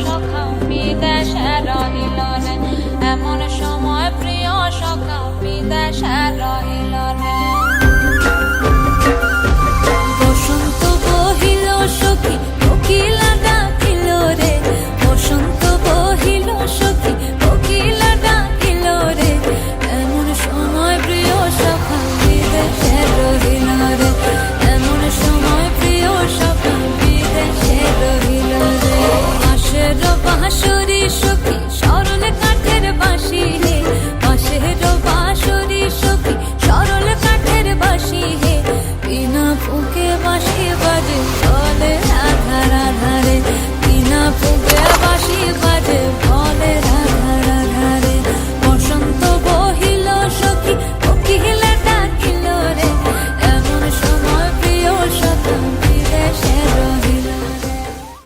সখা বিদেশে রহিল রে, এমন সময় প্রিয় সখা বিদেশে রহিল রে। বসন্ত বহিল সখী কোকিলা